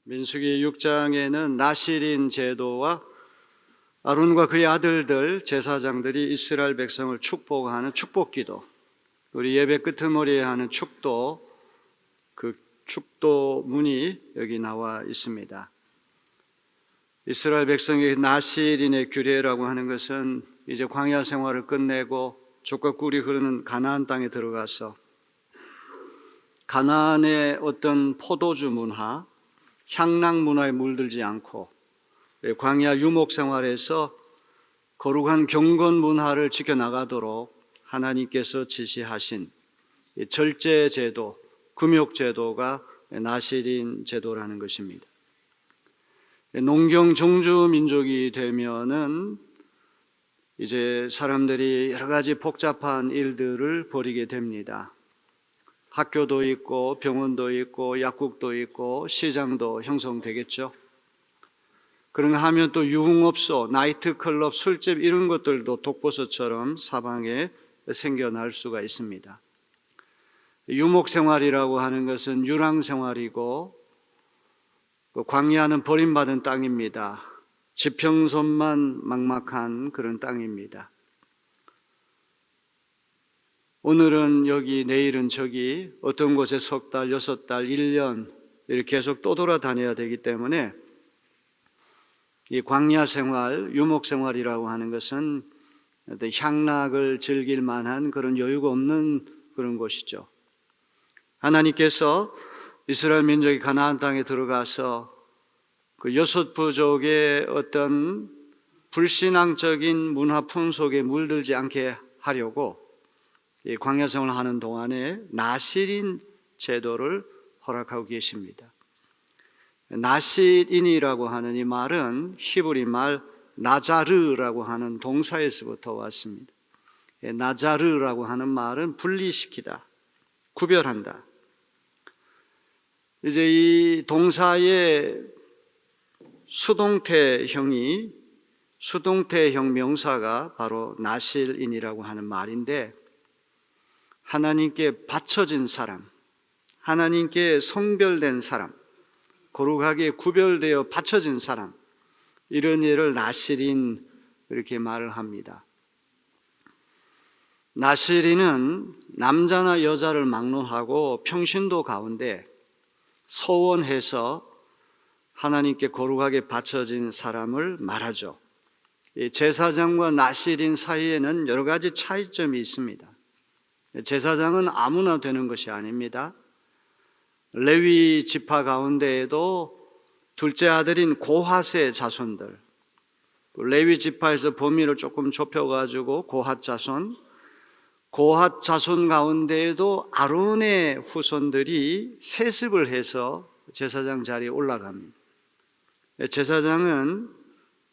민수기 6장에는 나실인 제도와 아론과 그의 아들들 제사장들이 이스라엘 백성을 축복하는 축복기도, 우리 예배 끄트머리에 하는 축도, 그 축도문이 여기 나와 있습니다. 이스라엘 백성의 나실인의 규례라고 하는 것은 이제 광야 생활을 끝내고 족과 꿀이 흐르는 가나안 땅에 들어가서 가나안의 어떤 포도주 문화, 향락 문화에 물들지 않고 광야 유목 생활에서 거룩한 경건 문화를 지켜나가도록 하나님께서 지시하신 절제 제도, 금욕 제도가 나실인 제도라는 것입니다. 농경 종주 민족이 되면은 이제 사람들이 여러 가지 복잡한 일들을 벌이게 됩니다. 학교도 있고 병원도 있고 약국도 있고 시장도 형성되겠죠. 그런가 하면 또 유흥업소, 나이트클럽, 술집 이런 것들도 독버섯처럼 사방에 생겨날 수가 있습니다. 유목생활이라고 하는 것은 유랑생활이고 광야는 버림받은 땅입니다. 지평선만 막막한 그런 땅입니다. 오늘은 여기, 내일은 저기, 어떤 곳에 석 달, 6달, 1년 이렇게 계속 떠돌아다녀야 되기 때문에 이 광야 생활, 유목 생활이라고 하는 것은 향락을 즐길 만한 그런 여유가 없는 그런 곳이죠. 하나님께서 이스라엘 민족이 가나안 땅에 들어가서 그 여섯 부족의 어떤 불신앙적인 문화 풍속에 물들지 않게 하려고 이 광야 생활을 하는 동안에 나실인 제도를 허락하고 계십니다. 나실인이라고 하는 이 말은 히브리 말 나자르라고 하는 동사에서부터 왔습니다. 나자르라고 하는 말은 분리시키다, 구별한다. 이제 이 동사의 수동태형 명사가 바로 나실인이라고 하는 말인데, 하나님께 바쳐진 사람, 하나님께 성별된 사람, 거룩하게 구별되어 바쳐진 사람, 이런 예를 나실인 이렇게 말을 합니다. 나실인은 남자나 여자를 막론하고 평신도 가운데 서원해서 하나님께 거룩하게 바쳐진 사람을 말하죠. 제사장과 나실인 사이에는 여러 가지 차이점이 있습니다. 제사장은 아무나 되는 것이 아닙니다. 레위 지파 가운데에도 둘째 아들인 고핫의 자손들, 레위 지파에서 범위를 조금 좁혀가지고 고핫 자손 가운데에도 아론의 후손들이 세습을 해서 제사장 자리에 올라갑니다. 제사장은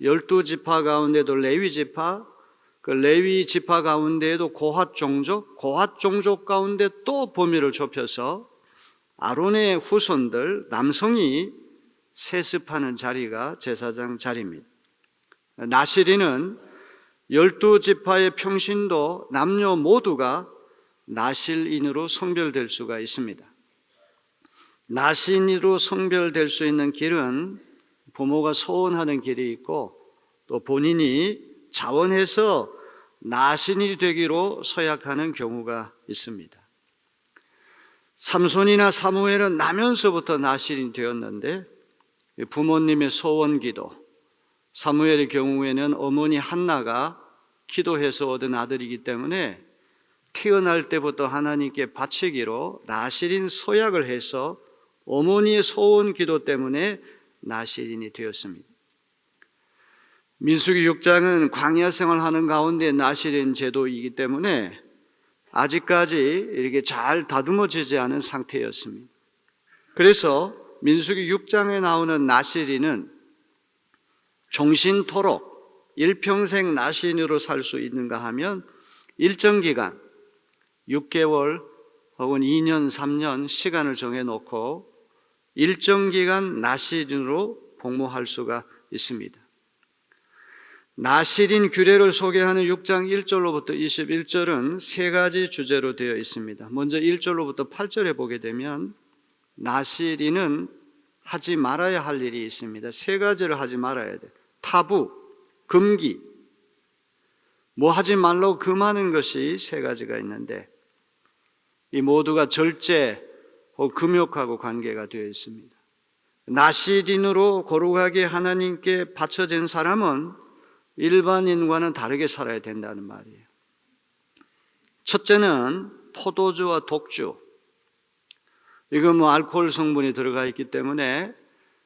12지파 가운데도 레위 지파, 그 레위 지파 가운데에도 고핫 종족 가운데 또 범위를 좁혀서 아론의 후손들, 남성이 세습하는 자리가 제사장 자리입니다. 나실인은 12지파의 평신도 남녀 모두가 나실인으로 성별될 수가 있습니다. 나실인으로 성별될 수 있는 길은 부모가 소원하는 길이 있고 또 본인이 자원해서 나실인이 되기로 서약하는 경우가 있습니다. 삼손이나 사무엘은 나면서부터 나실인이 되었는데 부모님의 소원 기도, 사무엘의 경우에는 어머니 한나가 기도해서 얻은 아들이기 때문에 태어날 때부터 하나님께 바치기로 나실인 서약을 해서 어머니의 소원 기도 때문에 나실인이 되었습니다. 민수기 6장은 광야 생활하는 가운데 나실인 제도이기 때문에 아직까지 이렇게 잘 다듬어지지 않은 상태였습니다. 그래서 민수기 6장에 나오는 나실인은 종신토록 일평생 나실인으로 살 수 있는가 하면 일정 기간 6개월 혹은 2년, 3년 시간을 정해놓고 일정 기간 나실인으로 복무할 수가 있습니다. 나실인 규례를 소개하는 6장 1절로부터 21절은 세 가지 주제로 되어 있습니다. 먼저 1절로부터 8절에 보게 되면 나실인은 하지 말아야 할 일이 있습니다. 세 가지를 하지 말아야 돼. 타부, 금기, 뭐 하지 말라고 금하는 것이 세 가지가 있는데 이 모두가 절제 혹은 금욕하고 관계가 되어 있습니다. 나실인으로 거룩하게 하나님께 바쳐진 사람은 일반인과는 다르게 살아야 된다는 말이에요. 첫째는 포도주와 독주. 이건 알코올 성분이 들어가 있기 때문에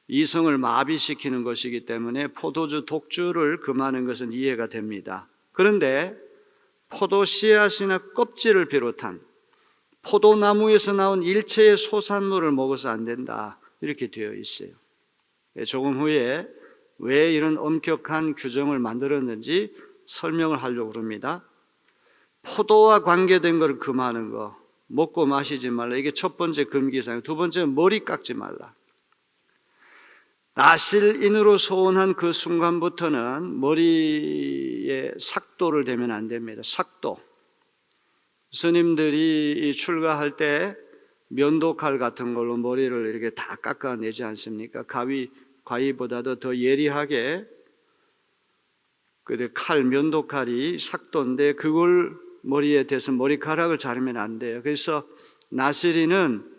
이성을 마비시키는 것이기 때문에 포도주, 독주를 금하는 것은 이해가 됩니다. 그런데 포도 씨앗이나 껍질을 비롯한 포도나무에서 나온 일체의 소산물을 먹어서 안 된다. 이렇게 되어 있어요. 조금 후에 왜 이런 엄격한 규정을 만들었는지 설명을 하려고 합니다. 포도와 관계된 걸 금하는 거, 먹고 마시지 말라. 이게 첫 번째 금기사항이고, 두 번째는 머리 깎지 말라. 나실인으로 소원한 그 순간부터는 머리에 삭도를 대면 안 됩니다. 삭도. 스님들이 출가할 때 면도칼 같은 걸로 머리를 이렇게 다 깎아내지 않습니까? 가위보다도 더 예리하게 칼, 면도칼이 삭도인데 그걸 머리에 대서 머리카락을 자르면 안 돼요. 그래서 나실인은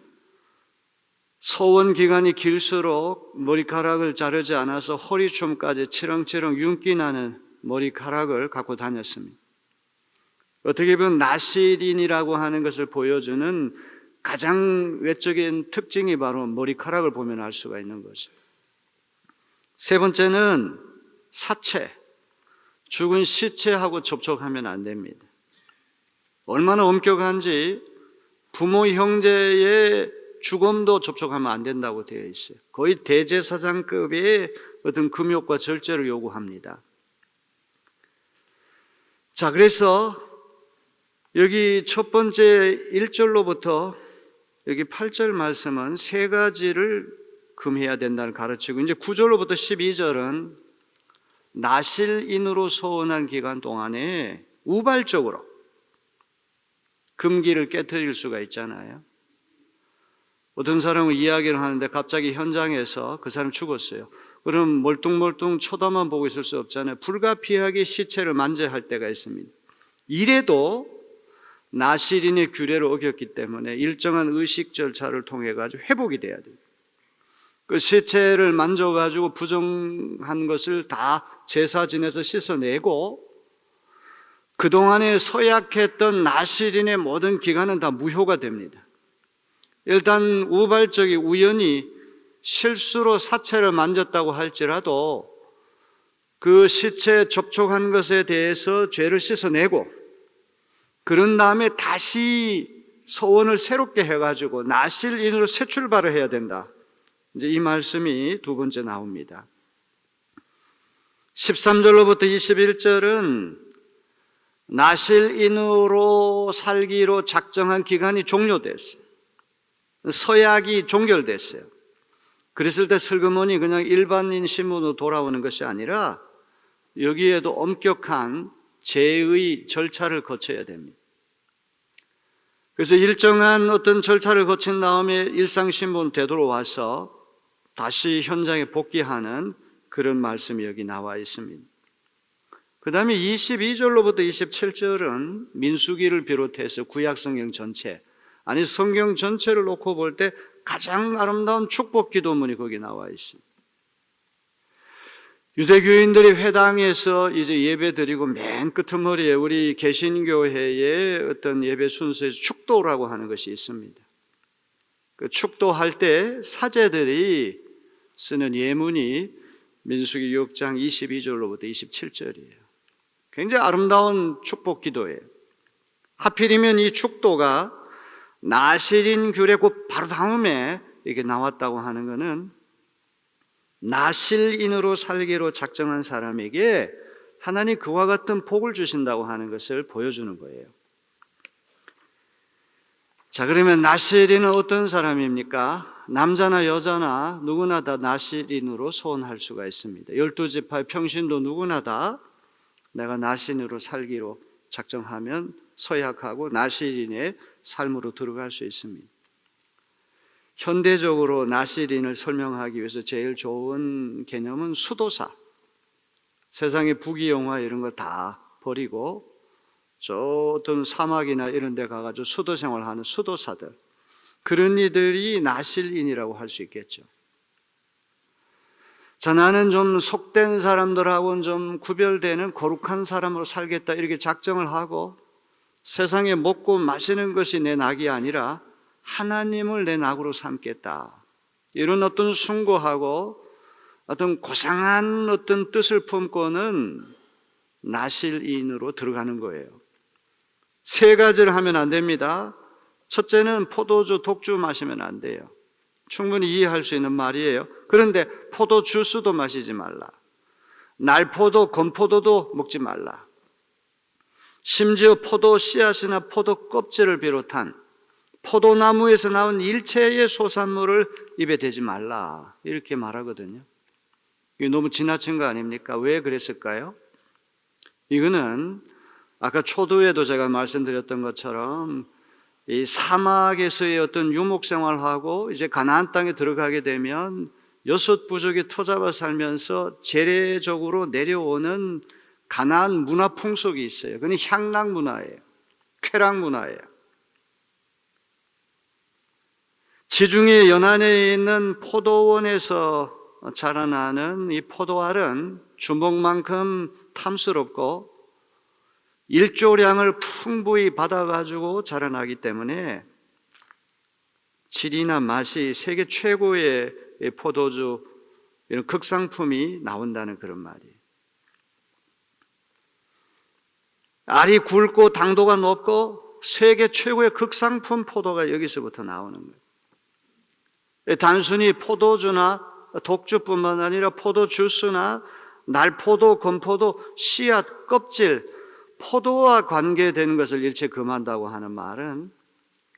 소원 기간이 길수록 머리카락을 자르지 않아서 허리춤까지 치렁치렁 윤기 나는 머리카락을 갖고 다녔습니다. 어떻게 보면 나실인이라고 하는 것을 보여주는 가장 외적인 특징이 바로 머리카락을 보면 알 수가 있는 거죠. 세 번째는 사체, 죽은 시체하고 접촉하면 안 됩니다. 얼마나 엄격한지 부모 형제의 죽음도 접촉하면 안 된다고 되어 있어요. 거의 대제사장급의 어떤 금욕과 절제를 요구합니다. 자, 그래서 여기 첫 번째 1절로부터 여기 8절 말씀은 세 가지를 금해야 된다는 가르치고, 이제 9절로부터 12절은 나실인으로 소원한 기간 동안에 우발적으로 금기를 깨트릴 수가 있잖아요. 어떤 사람은 이야기를 하는데 갑자기 현장에서 그 사람 죽었어요. 그럼 멀뚱멀뚱 쳐다만 보고 있을 수 없잖아요. 불가피하게 시체를 만져야 할 때가 있습니다. 이래도 나실인의 규례를 어겼기 때문에 일정한 의식 절차를 통해 가지고 회복이 돼야 돼요. 그 시체를 만져가지고 부정한 것을 다 제사 지내서 씻어내고 그동안에 서약했던 나실인의 모든 기간은 다 무효가 됩니다. 일단 우발적이 우연히 실수로 사체를 만졌다고 할지라도 그 시체에 접촉한 것에 대해서 죄를 씻어내고 그런 다음에 다시 소원을 새롭게 해가지고 나실인으로 새 출발을 해야 된다. 이제 이 말씀이 두 번째 나옵니다. 13절로부터 21절은 나실인으로 살기로 작정한 기간이 종료됐어요. 서약이 종결됐어요. 그랬을 때 슬그머니 그냥 일반인 신분으로 돌아오는 것이 아니라 여기에도 엄격한 제의 절차를 거쳐야 됩니다. 그래서 일정한 어떤 절차를 거친 다음에 일상신분 되돌아와서 다시 현장에 복귀하는 그런 말씀이 여기 나와 있습니다. 그 다음에 22절로부터 27절은 민수기를 비롯해서 구약성경 전체, 아니 성경 전체를 놓고 볼 때 가장 아름다운 축복 기도문이 거기 나와 있습니다. 유대교인들이 회당에서 이제 예배 드리고 맨 끄트머리에 우리 개신교회의 어떤 예배 순서에서 축도라고 하는 것이 있습니다. 그 축도할 때 사제들이 쓰는 예문이 민수기 6장 22절로부터 27절이에요. 굉장히 아름다운 축복 기도예요. 하필이면 이 축도가 나실인 규례 곧 바로 다음에 이게 나왔다고 하는 것은 나실인으로 살기로 작정한 사람에게 하나님 그와 같은 복을 주신다고 하는 것을 보여주는 거예요. 자, 그러면 나실인은 어떤 사람입니까? 남자나 여자나 누구나 다 나실인으로 소원할 수가 있습니다. 12지파의 평신도 누구나 다 내가 나실인으로 살기로 작정하면 서약하고 나실인의 삶으로 들어갈 수 있습니다. 현대적으로 나실인을 설명하기 위해서 제일 좋은 개념은 수도사. 세상의 부귀영화 이런 거 다 버리고 저 어떤 사막이나 이런 데 가가지고 수도 생활하는 수도사들, 그런 이들이 나실인이라고 할 수 있겠죠. 자, 나는 좀 속된 사람들하고는 좀 구별되는 거룩한 사람으로 살겠다 이렇게 작정을 하고 세상에 먹고 마시는 것이 내 낙이 아니라 하나님을 내 낙으로 삼겠다, 이런 어떤 숭고하고 어떤 고상한 어떤 뜻을 품고는 나실인으로 들어가는 거예요. 세 가지를 하면 안 됩니다. 첫째는 포도주, 독주 마시면 안 돼요. 충분히 이해할 수 있는 말이에요. 그런데 포도 주스도 마시지 말라. 날포도, 건포도도 먹지 말라. 심지어 포도 씨앗이나 포도 껍질을 비롯한 포도나무에서 나온 일체의 소산물을 입에 대지 말라, 이렇게 말하거든요. 이게 너무 지나친 거 아닙니까? 왜 그랬을까요? 이거는 아까 초두에도 제가 말씀드렸던 것처럼 이 사막에서의 어떤 유목생활하고 이제 가나안 땅에 들어가게 되면 여섯 부족이 터잡아 살면서 재래적으로 내려오는 가나안 문화 풍속이 있어요. 그건 향락 문화예요. 쾌락 문화예요. 지중해 연안에 있는 포도원에서 자라나는 이 포도알은 주먹만큼 탐스럽고 일조량을 풍부히 받아가지고 자라나기 때문에 질이나 맛이 세계 최고의 포도주, 이런 극상품이 나온다는 그런 말이에요. 알이 굵고 당도가 높고 세계 최고의 극상품 포도가 여기서부터 나오는 거예요. 단순히 포도주나 독주뿐만 아니라 포도 주스나 날포도, 건포도, 씨앗, 껍질, 포도와 관계되는 것을 일체 금한다고 하는 말은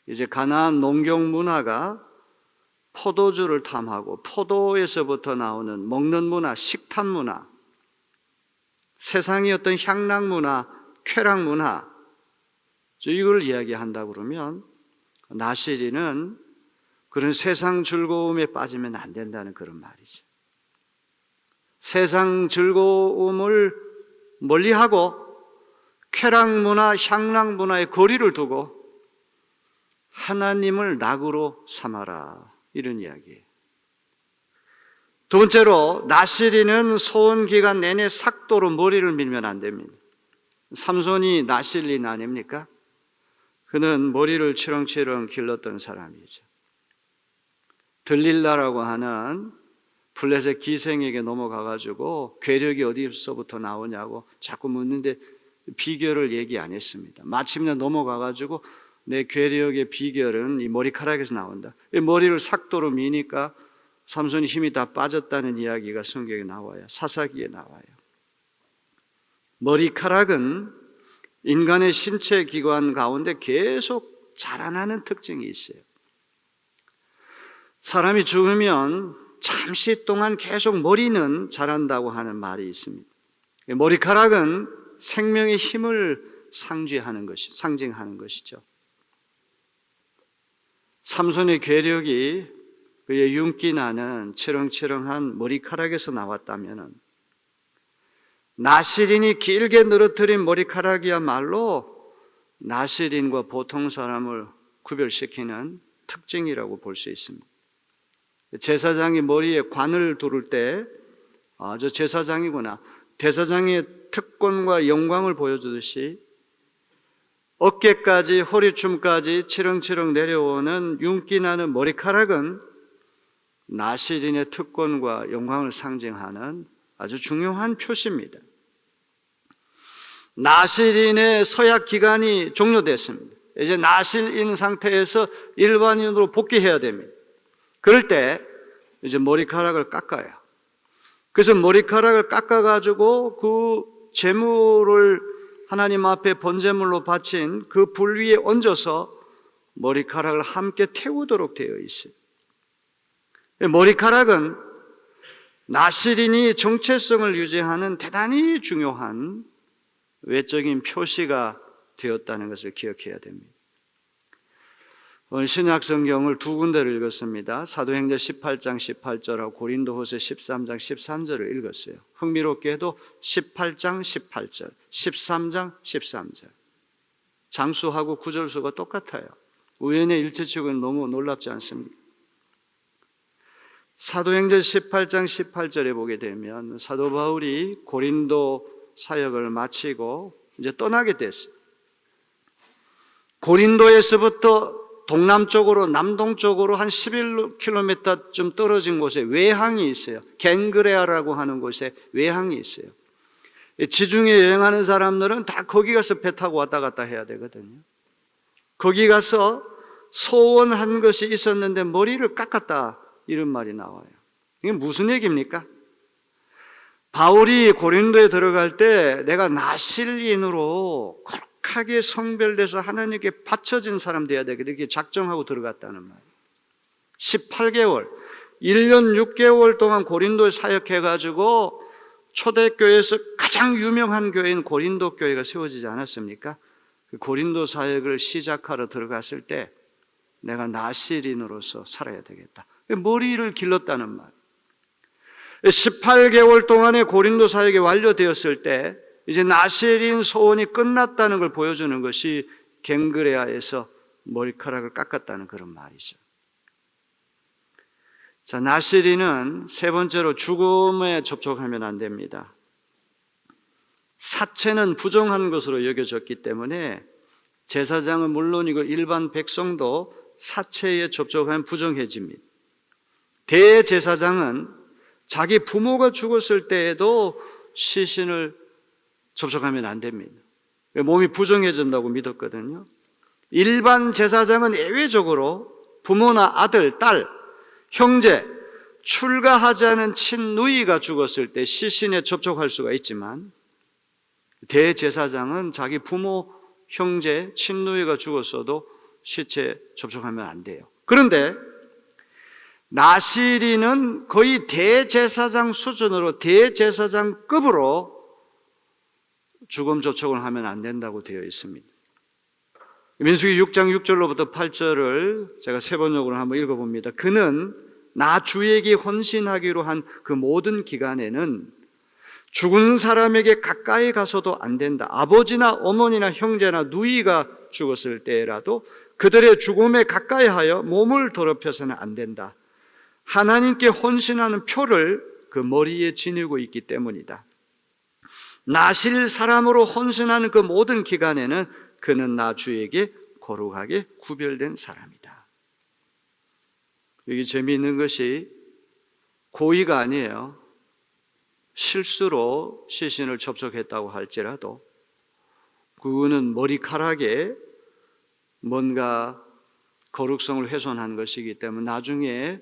이제 가나안 농경 문화가 포도주를 탐하고 포도에서부터 나오는 먹는 문화, 식탐 문화, 세상의 어떤 향락 문화, 쾌락 문화, 이걸 이야기한다고 그러면 나실인은 그런 세상 즐거움에 빠지면 안 된다는 그런 말이죠. 세상 즐거움을 멀리하고 쾌락 문화, 향락 문화의 거리를 두고 하나님을 낙으로 삼아라, 이런 이야기예요. 두 번째로, 나실인은 소원 기간 내내 삭도로 머리를 밀면 안 됩니다. 삼손이 나실인 아닙니까? 그는 머리를 치렁치렁 길렀던 사람이죠. 들릴라라고 하는 블레셋 기생에게 넘어가가지고 괴력이 어디서부터 나오냐고 자꾸 묻는데 비결을 얘기 안 했습니다. 마침내 넘어가가지고 내 괴력의 비결은 이 머리카락에서 나온다. 이 머리를 삭도로 미니까 삼손이 힘이 다 빠졌다는 이야기가 성경에 나와요. 사사기에 나와요. 머리카락은 인간의 신체 기관 가운데 계속 자라나는 특징이 있어요. 사람이 죽으면 잠시 동안 계속 머리는 자란다고 하는 말이 있습니다. 머리카락은 생명의 힘을 상징하는 것이죠. 삼손의 괴력이 그의 윤기 나는 치렁치렁한 머리카락에서 나왔다면 나실인이 길게 늘어뜨린 머리카락이야말로 나실인과 보통 사람을 구별시키는 특징이라고 볼 수 있습니다. 제사장이 머리에 관을 두를 때 저 제사장이구나, 대사장의 특권과 영광을 보여주듯이 어깨까지 허리춤까지 치렁치렁 내려오는 윤기 나는 머리카락은 나실인의 특권과 영광을 상징하는 아주 중요한 표시입니다. 나실인의 서약 기간이 종료됐습니다. 이제 나실인 상태에서 일반인으로 복귀해야 됩니다. 그럴 때 이제 머리카락을 깎아요. 그래서 머리카락을 깎아가지고 그 제물을 하나님 앞에 번제물로 바친 그 불 위에 얹어서 머리카락을 함께 태우도록 되어 있어요. 머리카락은 나실인이 정체성을 유지하는 대단히 중요한 외적인 표시가 되었다는 것을 기억해야 됩니다. 오늘 신약 성경을 두 군데를 읽었습니다. 사도행전 18장 18절하고 고린도후서 13장 13절을 읽었어요. 흥미롭게도 18장 18절, 13장 13절. 장수하고 구절수가 똑같아요. 우연의 일치치고는 너무 놀랍지 않습니까? 사도행전 18장 18절에 보게 되면 사도 바울이 고린도 사역을 마치고 이제 떠나게 됐어요. 고린도에서부터 동남쪽으로 남동쪽으로 한 11km쯤 떨어진 곳에 외항이 있어요. 겐그레아라고 하는 곳에 외항이 있어요. 지중해 여행하는 사람들은 다 거기 가서 배 타고 왔다 갔다 해야 되거든요. 거기 가서 소원한 것이 있었는데 머리를 깎았다, 이런 말이 나와요. 이게 무슨 얘기입니까? 바울이 고린도에 들어갈 때 내가 나실인으로 거룩하게 성별돼서 하나님께 바쳐진 사람 돼야 되겠다, 이렇게 작정하고 들어갔다는 말이에요. 18개월, 1년 6개월 동안 고린도에 사역해가지고 초대교회에서 가장 유명한 교회인 고린도 교회가 세워지지 않았습니까? 그 고린도 사역을 시작하러 들어갔을 때 내가 나실인으로서 살아야 되겠다. 머리를 길렀다는 말. 18개월 동안의 고린도 사역이 완료되었을 때 이제 나실인 소원이 끝났다는 걸 보여주는 것이 갱그레아에서 머리카락을 깎았다는 그런 말이죠. 자, 나실인은 세 번째로 죽음에 접촉하면 안 됩니다. 사체는 부정한 것으로 여겨졌기 때문에 제사장은 물론이고 일반 백성도 사체에 접촉하면 부정해집니다. 대제사장은 자기 부모가 죽었을 때에도 시신을 접촉하면 안 됩니다. 몸이 부정해진다고 믿었거든요. 일반 제사장은 예외적으로 부모나 아들, 딸, 형제, 출가하지 않은 친누이가 죽었을 때 시신에 접촉할 수가 있지만 대제사장은 자기 부모, 형제, 친누이가 죽었어도 시체에 접촉하면 안 돼요. 그런데 나실인은 거의 대제사장 수준으로 대제사장급으로 죽음 접촉을 하면 안 된다고 되어 있습니다. 민수기 6장 6절로부터 8절을 제가 세 번역으로 한번 읽어봅니다. 그는 나 주에게 헌신하기로 한 그 모든 기간에는 죽은 사람에게 가까이 가서도 안 된다. 아버지나 어머니나 형제나 누이가 죽었을 때라도 그들의 죽음에 가까이 하여 몸을 더럽혀서는 안 된다. 하나님께 헌신하는 표를 그 머리에 지니고 있기 때문이다. 나실 사람으로 헌신하는 그 모든 기간에는 그는 나 주에게 거룩하게 구별된 사람이다. 여기 재미있는 것이 고의가 아니에요. 실수로 시신을 접촉했다고 할지라도 그거는 머리카락에 뭔가 거룩성을 훼손한 것이기 때문에 나중에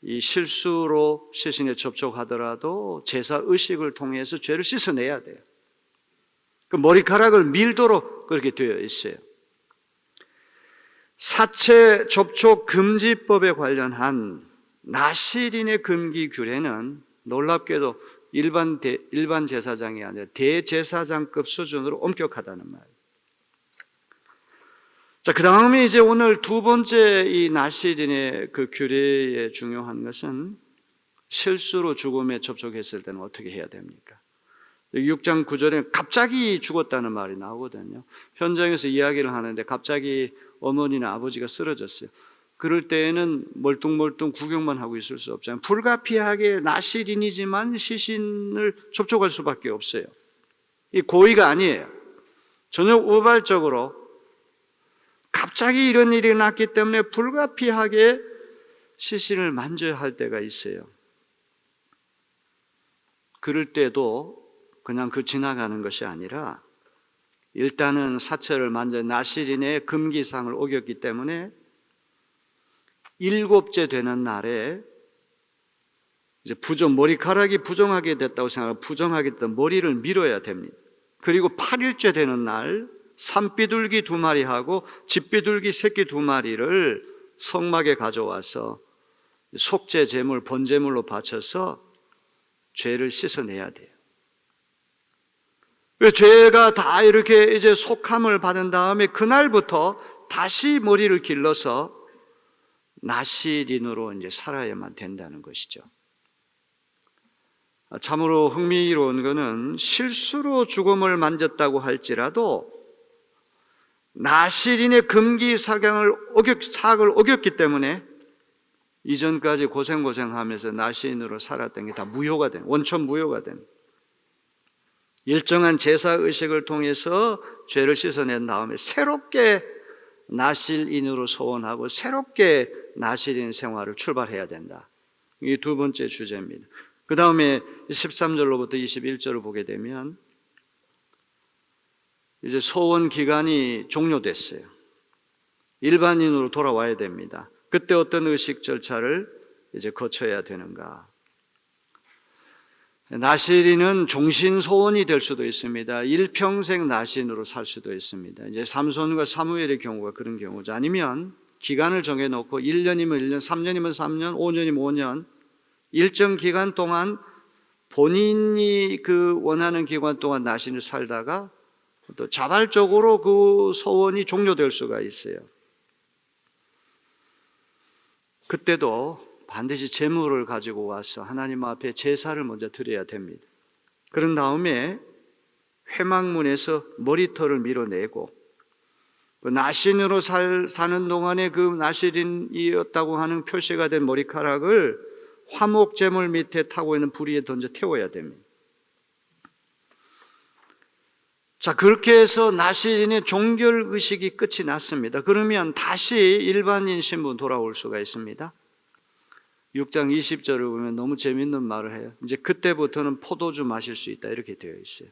이 실수로 시신에 접촉하더라도 제사 의식을 통해서 죄를 씻어내야 돼요. 그 머리카락을 밀도록 그렇게 되어 있어요. 사체 접촉 금지법에 관련한 나실인의 금기 규례는 놀랍게도 일반 제사장이 아니라 대제사장급 수준으로 엄격하다는 말. 자, 그 다음에 이제 오늘 두 번째 이 나실인의 그 규례의 중요한 것은 실수로 죽음에 접촉했을 때는 어떻게 해야 됩니까? 6장 9절에 갑자기 죽었다는 말이 나오거든요. 현장에서 이야기를 하는데 갑자기 어머니나 아버지가 쓰러졌어요. 그럴 때에는 멀뚱멀뚱 구경만 하고 있을 수 없잖아요. 불가피하게 나실인이지만 시신을 접촉할 수밖에 없어요. 이 고의가 아니에요. 전혀 우발적으로 갑자기 이런 일이 났기 때문에 불가피하게 시신을 만져야 할 때가 있어요. 그럴 때도 그냥 그 지나가는 것이 아니라 일단은 사체를 만져 나실인의 금기상을 어겼기 때문에 7째 되는 날에 이제 머리카락이 부정하게 됐다고 생각하고 부정하게 됐던 머리를 밀어야 됩니다. 그리고 8일째 되는 날 산비둘기 2마리하고 집비둘기 새끼 2마리를 성막에 가져와서 속죄 제물, 번제물로 바쳐서 죄를 씻어내야 돼요. 죄가 다 이렇게 이제 속함을 받은 다음에 그날부터 다시 머리를 길러서 나실인으로 이제 살아야만 된다는 것이죠. 참으로 흥미로운 것은 실수로 죽음을 만졌다고 할지라도 나실인의 금기 사악을 어겼기 때문에 이전까지 고생하면서 나실인으로 살았던 게 다 무효가 된, 원천 무효가 된, 일정한 제사 의식을 통해서 죄를 씻어낸 다음에 새롭게 나실인으로 소원하고 새롭게 나실인 생활을 출발해야 된다. 이게 두 번째 주제입니다. 그 다음에 13절로부터 21절을 보게 되면 이제 소원 기간이 종료됐어요. 일반인으로 돌아와야 됩니다. 그때 어떤 의식 절차를 이제 거쳐야 되는가? 나실인은 종신 소원이 될 수도 있습니다. 일평생 나실인으로 살 수도 있습니다. 이제 삼손과 사무엘의 경우가 그런 경우죠. 아니면 기간을 정해놓고 1년이면 1년, 3년이면 3년, 5년이면 5년 일정 기간 동안 본인이 그 원하는 기간 동안 나실인을 살다가 또 자발적으로 그 소원이 종료될 수가 있어요. 그때도 반드시 제물을 가지고 와서 하나님 앞에 제사를 먼저 드려야 됩니다. 그런 다음에 회막문에서 머리털을 밀어내고 그 나실인으로 사는 동안에 그 나실인이었다고 하는 표시가 된 머리카락을 화목제물 밑에 타고 있는 불 위에 던져 태워야 됩니다. 자, 그렇게 해서 나실인의 종결 의식이 끝이 났습니다. 그러면 다시 일반인 신분 돌아올 수가 있습니다. 6장 20절을 보면 너무 재밌는 말을 해요. 이제 그때부터는 포도주 마실 수 있다 이렇게 되어 있어요.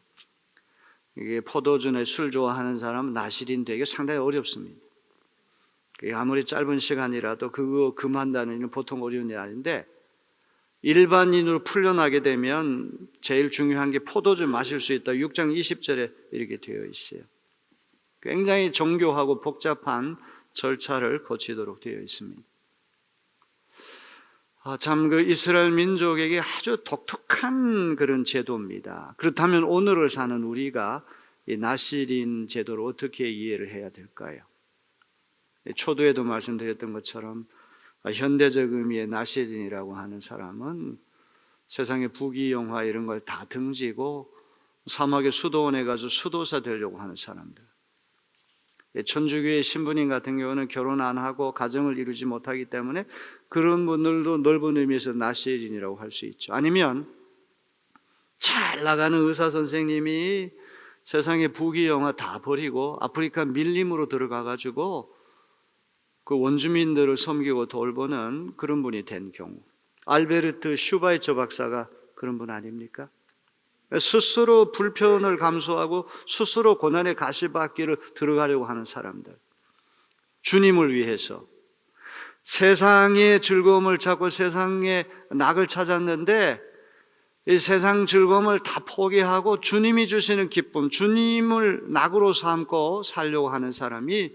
이게 포도주나 술 좋아하는 사람은 나실인 되기 상당히 어렵습니다. 아무리 짧은 시간이라도 그거 금한다는 일은 보통 어려운 일이 아닌데 일반인으로 풀려나게 되면 제일 중요한 게 포도주 마실 수 있다. 6장 20절에 이렇게 되어 있어요. 굉장히 정교하고 복잡한 절차를 거치도록 되어 있습니다. 참 그 이스라엘 민족에게 아주 독특한 그런 제도입니다. 그렇다면 오늘을 사는 우리가 이 나실인 제도를 어떻게 이해를 해야 될까요? 초두에도 말씀드렸던 것처럼 현대적 의미의 나실인이라고 하는 사람은 세상의 부귀영화 이런 걸 다 등지고 사막의 수도원에 가서 수도사 되려고 하는 사람들. 천주교의 신부님 같은 경우는 결혼 안 하고 가정을 이루지 못하기 때문에 그런 분들도 넓은 의미에서 나실인이라고 할 수 있죠. 아니면 잘 나가는 의사 선생님이 세상의 부귀영화 다 버리고 아프리카 밀림으로 들어가 가지고 그 원주민들을 섬기고 돌보는 그런 분이 된 경우. 알베르트 슈바이처 박사가 그런 분 아닙니까? 스스로 불편을 감수하고 스스로 고난의 가시밭길을 들어가려고 하는 사람들, 주님을 위해서 세상의 즐거움을 찾고 세상의 낙을 찾았는데 이 세상 즐거움을 다 포기하고 주님이 주시는 기쁨, 주님을 낙으로 삼고 살려고 하는 사람이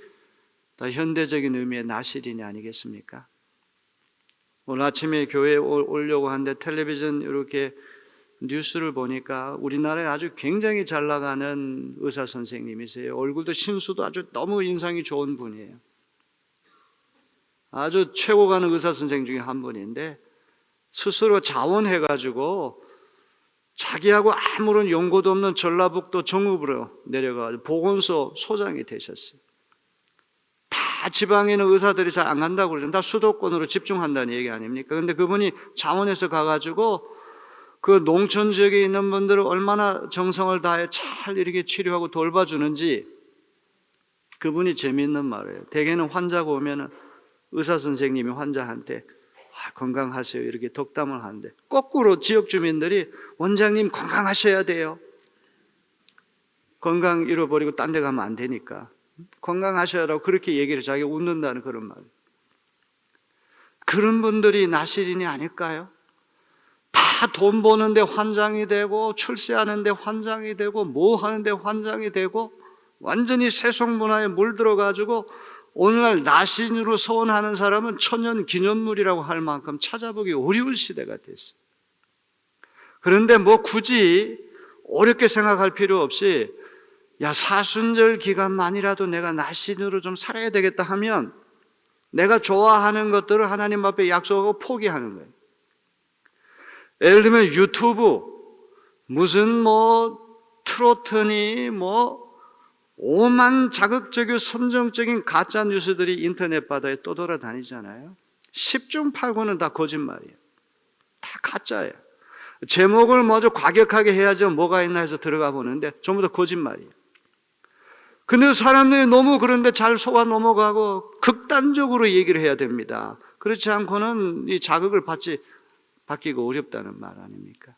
다 현대적인 의미의 나실인이 아니겠습니까? 오늘 아침에 교회에 오려고 하는데 텔레비전 이렇게 뉴스를 보니까 우리나라에 아주 굉장히 잘 나가는 의사 선생님이세요. 얼굴도 신수도 아주 너무 인상이 좋은 분이에요. 아주 최고 가는 의사 선생님 중에 한 분인데 스스로 자원해가지고 자기하고 아무런 연고도 없는 전라북도 정읍으로 내려가서 보건소 소장이 되셨어요. 다 지방에는 의사들이 잘 안 간다고 그러죠. 다 수도권으로 집중한다는 얘기 아닙니까? 그런데 그분이 자원해서 가가지고 그 농촌 지역에 있는 분들을 얼마나 정성을 다해 잘 이렇게 치료하고 돌봐주는지 그분이 재미있는 말이에요. 대개는 환자가 오면은 의사 선생님이 환자한테 건강하세요 이렇게 덕담을 하는데 거꾸로 지역 주민들이 원장님 건강하셔야 돼요. 건강 잃어버리고 딴 데 가면 안 되니까 건강하셔야라고 그렇게 얘기를 자기가 웃는다는 그런 말. 그런 분들이 나실인이 아닐까요? 다 돈 버는데 환장이 되고 출세하는데 환장이 되고 뭐 하는데 환장이 되고 완전히 세속 문화에 물들어가지고 오늘날 나실인으로 소원하는 사람은 천년 기념물이라고 할 만큼 찾아보기 어려운 시대가 됐어요. 그런데 뭐 굳이 어렵게 생각할 필요 없이 야, 사순절 기간만이라도 내가 나신으로 좀 살아야 되겠다 하면 내가 좋아하는 것들을 하나님 앞에 약속하고 포기하는 거예요. 예를 들면 유튜브, 무슨 트로트니 오만 자극적이고 선정적인 가짜 뉴스들이 인터넷 바다에 떠돌아다니잖아요. 10중 8구는 다 거짓말이에요. 다 가짜예요. 제목을 먼저 과격하게 해야죠. 뭐가 있나 해서 들어가 보는데 전부 다 거짓말이에요. 근데 사람들이 너무 그런데 잘 속아 넘어가고 극단적으로 얘기를 해야 됩니다. 그렇지 않고는 이 자극을 받기가 어렵다는 말 아닙니까?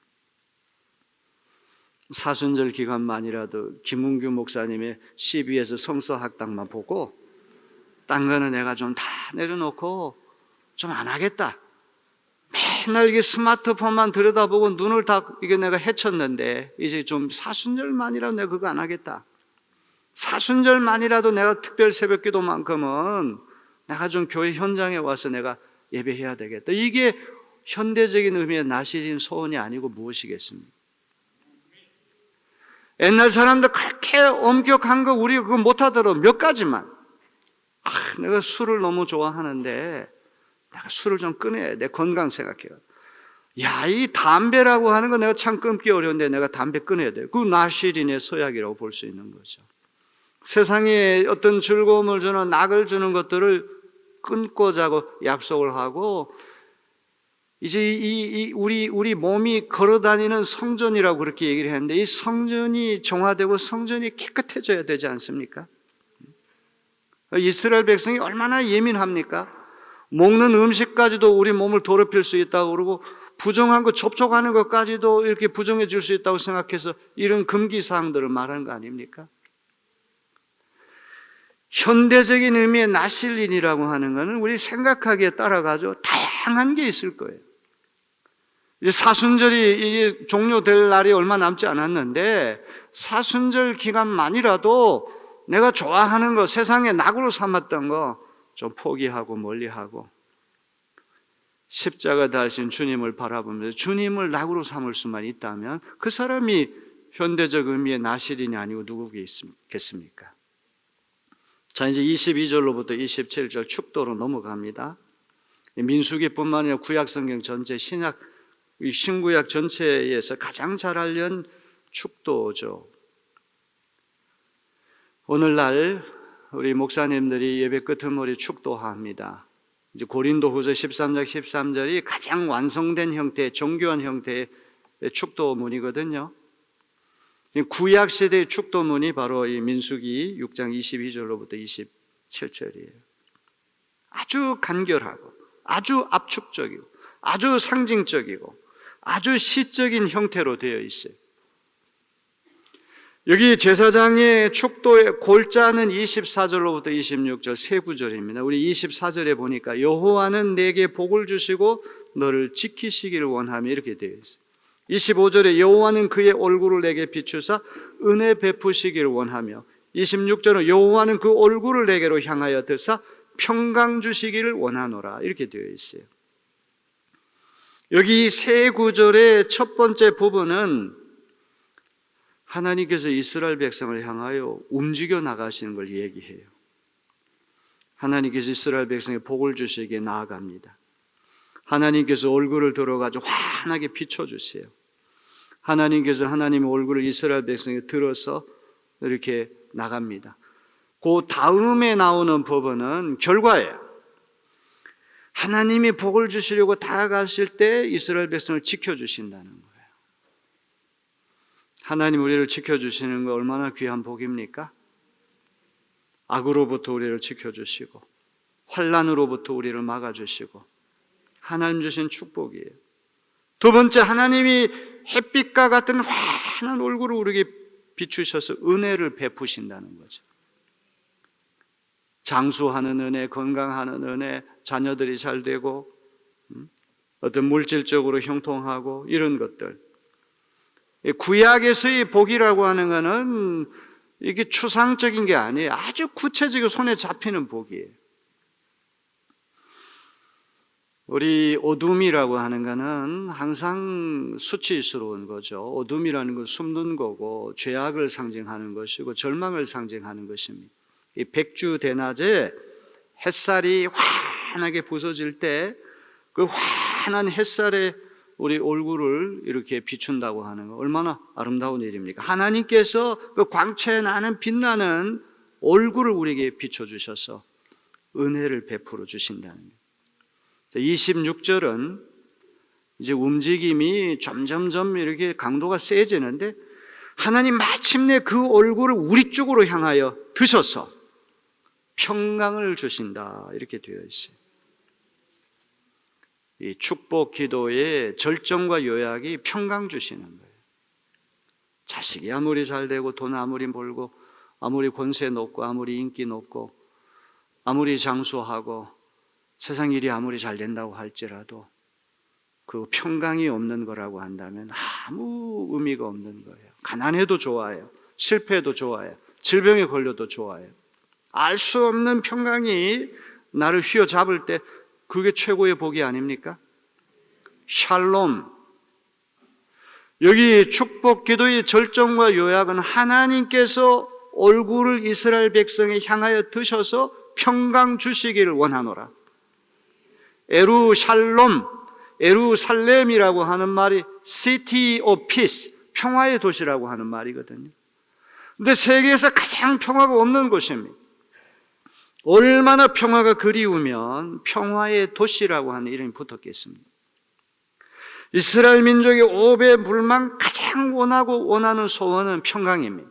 사순절 기간만이라도 김은규 목사님의 CBS 성서학당만 보고 딴 거는 내가 좀 다 내려놓고 좀 안 하겠다. 맨날 이게 스마트폰만 들여다보고 눈을 다 이게 내가 헤쳤는데 이제 좀 사순절만이라도 내가 그거 안 하겠다. 사순절만이라도 내가 특별 새벽 기도만큼은 내가 좀 교회 현장에 와서 내가 예배해야 되겠다. 이게 현대적인 의미의 나시린 소원이 아니고 무엇이겠습니까? 옛날 사람들 그렇게 엄격한 거 우리 그거 못하더라도 몇 가지만. 내가 술을 너무 좋아하는데 내가 술을 좀 끊어야 돼. 내 건강 생각해요. 야, 이 담배라고 하는 거 내가 참 끊기 어려운데 내가 담배 끊어야 돼. 그 나시린의 서약이라고 볼 수 있는 거죠. 세상에 어떤 즐거움을 주는 낙을 주는 것들을 끊고자 하고 약속을 하고 이제 우리 몸이 걸어다니는 성전이라고 그렇게 얘기를 했는데 이 성전이 정화되고 성전이 깨끗해져야 되지 않습니까? 이스라엘 백성이 얼마나 예민합니까? 먹는 음식까지도 우리 몸을 더럽힐 수 있다고 그러고 부정한 거 접촉하는 것까지도 이렇게 부정해질 수 있다고 생각해서 이런 금기사항들을 말하는 거 아닙니까? 현대적인 의미의 나실린이라고 하는 것은 우리 생각하기에 따라가지고 다양한 게 있을 거예요. 이제 사순절이 이게 종료될 날이 얼마 남지 않았는데 사순절 기간만이라도 내가 좋아하는 거, 세상에 낙으로 삼았던 거 좀 포기하고 멀리하고 십자가 달신 주님을 바라보면서 주님을 낙으로 삼을 수만 있다면 그 사람이 현대적 의미의 나실인이 아니고 누구겠습니까? 자, 이제 22절로부터 27절 축도로 넘어갑니다. 민수기뿐만 아니라 구약성경 전체, 신구약 전체에서 가장 잘 알려진 축도죠. 오늘날 우리 목사님들이 예배 끄트머리 축도합니다. 이제 고린도후서 13장 13절이 가장 완성된 형태, 정교한 형태의 축도문이거든요. 구약 시대의 축도문이 바로 이 민수기 6장 22절로부터 27절이에요. 아주 간결하고 아주 압축적이고 아주 상징적이고 아주 시적인 형태로 되어 있어요. 여기 제사장의 축도의 골자는 24절로부터 26절 세 구절입니다. 우리 24절에 보니까 여호와는 내게 복을 주시고 너를 지키시기를 원하며 이렇게 되어 있어요. 25절에 여호와는 그의 얼굴을 내게 비추사 은혜 베푸시기를 원하며 26절은 여호와는 그 얼굴을 내게로 향하여 드사 평강 주시기를 원하노라 이렇게 되어 있어요. 여기 세 구절의 첫 번째 부분은 하나님께서 이스라엘 백성을 향하여 움직여 나가시는 걸 얘기해요. 하나님께서 이스라엘 백성에 복을 주시기에 나아갑니다. 하나님께서 얼굴을 들어가지고 환하게 비춰주세요. 하나님께서 하나님의 얼굴을 이스라엘 백성에 들어서 이렇게 나갑니다. 그 다음에 나오는 부분은 결과예요. 하나님이 복을 주시려고 다가가실 때 이스라엘 백성을 지켜주신다는 거예요. 하나님 우리를 지켜주시는 거 얼마나 귀한 복입니까? 악으로부터 우리를 지켜주시고 환난으로부터 우리를 막아주시고 하나님 주신 축복이에요. 두 번째, 하나님이 햇빛과 같은 환한 얼굴을 우리에게 비추셔서 은혜를 베푸신다는 거죠. 장수하는 은혜, 건강하는 은혜, 자녀들이 잘 되고 어떤 물질적으로 형통하고 이런 것들. 구약에서의 복이라고 하는 것은 이게 추상적인 게 아니에요. 아주 구체적으로 손에 잡히는 복이에요. 우리 어둠이라고 하는 거는 항상 수치스러운 거죠. 어둠이라는 건 숨는 거고 죄악을 상징하는 것이고 절망을 상징하는 것입니다. 이 백주대낮에 햇살이 환하게 부서질 때 그 환한 햇살에 우리 얼굴을 이렇게 비춘다고 하는 거 얼마나 아름다운 일입니까? 하나님께서 그 광채 나는 빛나는 얼굴을 우리에게 비춰주셔서 은혜를 베풀어 주신다는 거예요. 26절은 이제 움직임이 점점점 이렇게 강도가 세지는데 하나님 마침내 그 얼굴을 우리 쪽으로 향하여 드셔서 평강을 주신다 이렇게 되어 있어요. 이 축복 기도의 절정과 요약이 평강 주시는 거예요. 자식이 아무리 잘 되고 돈 아무리 벌고 아무리 권세 높고 아무리 인기 높고 아무리 장수하고 세상 일이 아무리 잘 된다고 할지라도 그 평강이 없는 거라고 한다면 아무 의미가 없는 거예요. 가난해도 좋아요. 실패해도 좋아요. 질병에 걸려도 좋아요. 알 수 없는 평강이 나를 휘어잡을 때 그게 최고의 복이 아닙니까? 샬롬. 여기 축복 기도의 절정과 요약은 하나님께서 얼굴을 이스라엘 백성에 향하여 드셔서 평강 주시기를 원하노라. 에루샬롬, 에루살렘이라고 하는 말이 City of Peace, 평화의 도시라고 하는 말이거든요. 근데 세계에서 가장 평화가 없는 곳입니다. 얼마나 평화가 그리우면 평화의 도시라고 하는 이름이 붙었겠습니다. 이스라엘 민족의 오배 불망 가장 원하는 소원은 평강입니다.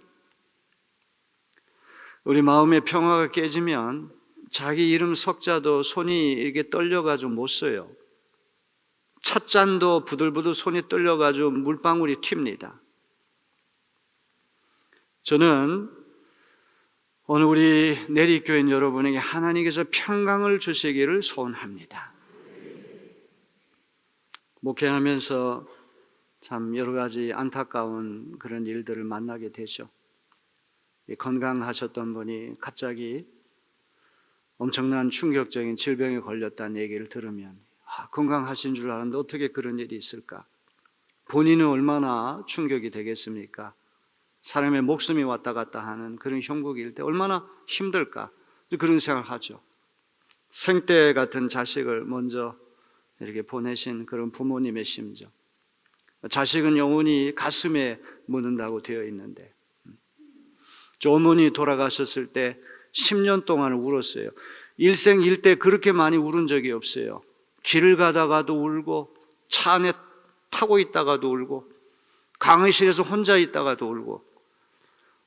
우리 마음의 평화가 깨지면 자기 이름 석자도 손이 이렇게 떨려가지고 못 써요. 찻잔도 부들부들 손이 떨려가지고 물방울이 튑니다. 저는 오늘 우리 내리교인 여러분에게 하나님께서 평강을 주시기를 소원합니다. 목회하면서 참 여러 가지 안타까운 그런 일들을 만나게 되죠. 건강하셨던 분이 갑자기 엄청난 충격적인 질병에 걸렸다는 얘기를 들으면 건강하신 줄 알았는데 어떻게 그런 일이 있을까? 본인은 얼마나 충격이 되겠습니까? 사람의 목숨이 왔다 갔다 하는 그런 형국일 때 얼마나 힘들까? 그런 생각을 하죠. 생떼 같은 자식을 먼저 이렇게 보내신 그런 부모님의 심정. 자식은 영원히 가슴에 묻는다고 되어 있는데 저 어머니 돌아가셨을 때 10년 동안 울었어요. 일생 일대 그렇게 많이 울은 적이 없어요. 길을 가다가도 울고 차 안에 타고 있다가도 울고 강의실에서 혼자 있다가도 울고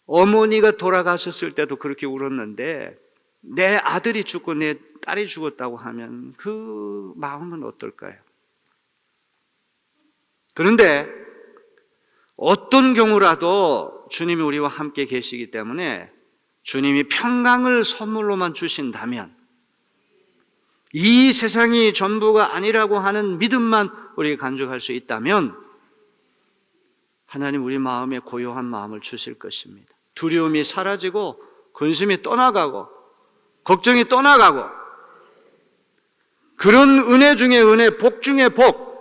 어머니가 돌아가셨을 때도 그렇게 울었는데 내 아들이 죽고 내 딸이 죽었다고 하면 그 마음은 어떨까요? 그런데 어떤 경우라도 주님이 우리와 함께 계시기 때문에 주님이 평강을 선물로만 주신다면 이 세상이 전부가 아니라고 하는 믿음만 우리가 간직할 수 있다면 하나님 우리 마음에 고요한 마음을 주실 것입니다. 두려움이 사라지고 근심이 떠나가고 걱정이 떠나가고 그런 은혜 중에 은혜, 복 중에 복,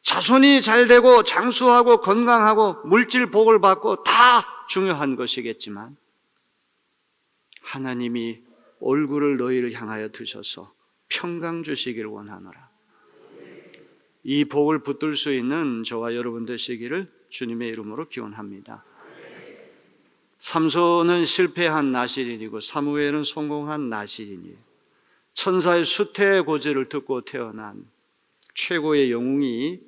자손이 잘 되고 장수하고 건강하고 물질 복을 받고 다 중요한 것이겠지만 하나님이 얼굴을 너희를 향하여 드셔서 평강 주시기를 원하노라. 이 복을 붙들 수 있는 저와 여러분 되시기를 주님의 이름으로 기원합니다. 삼손은 실패한 나실인이고 사무엘은 성공한 나실인이에요. 천사의 수태의 고지를 듣고 태어난 최고의 영웅이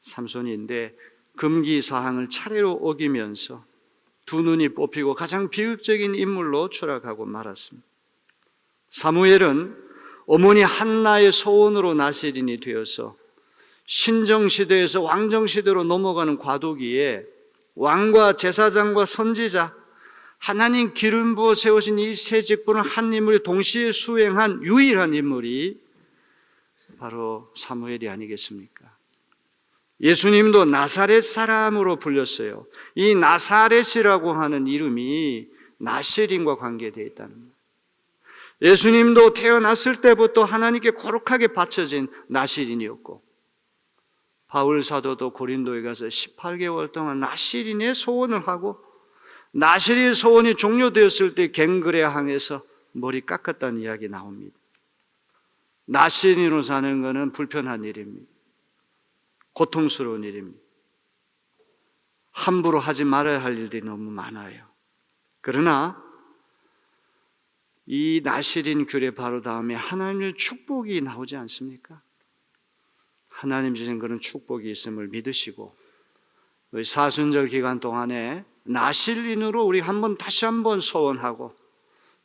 삼손인데 금기사항을 차례로 어기면서 두 눈이 뽑히고 가장 비극적인 인물로 추락하고 말았습니다. 사무엘은 어머니 한나의 소원으로 나실인이 되어서 신정시대에서 왕정시대로 넘어가는 과도기에 왕과 제사장과 선지자 하나님 기름 부어 세우신 이 세 직분을 한 인물이 동시에 수행한 유일한 인물이 바로 사무엘이 아니겠습니까? 예수님도 나사렛 사람으로 불렸어요. 이 나사렛이라고 하는 이름이 나실인과 관계되어 있다는 거예요. 예수님도 태어났을 때부터 하나님께 거룩하게 바쳐진 나실인이었고, 바울 사도도 고린도에 가서 18개월 동안 나실인의 소원을 하고, 나실인의 소원이 종료되었을 때 갱그레 항에서 머리 깎았다는 이야기 나옵니다. 나실인으로 사는 것은 불편한 일입니다. 고통스러운 일입니다. 함부로 하지 말아야 할 일들이 너무 많아요. 그러나 이 나실인 규례 바로 다음에 하나님의 축복이 나오지 않습니까? 하나님 주신 그런 축복이 있음을 믿으시고, 사순절 기간 동안에 나실인으로 우리 다시 한번 소원하고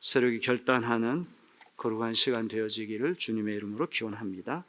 새롭게 결단하는 거룩한 시간 되어지기를 주님의 이름으로 기원합니다.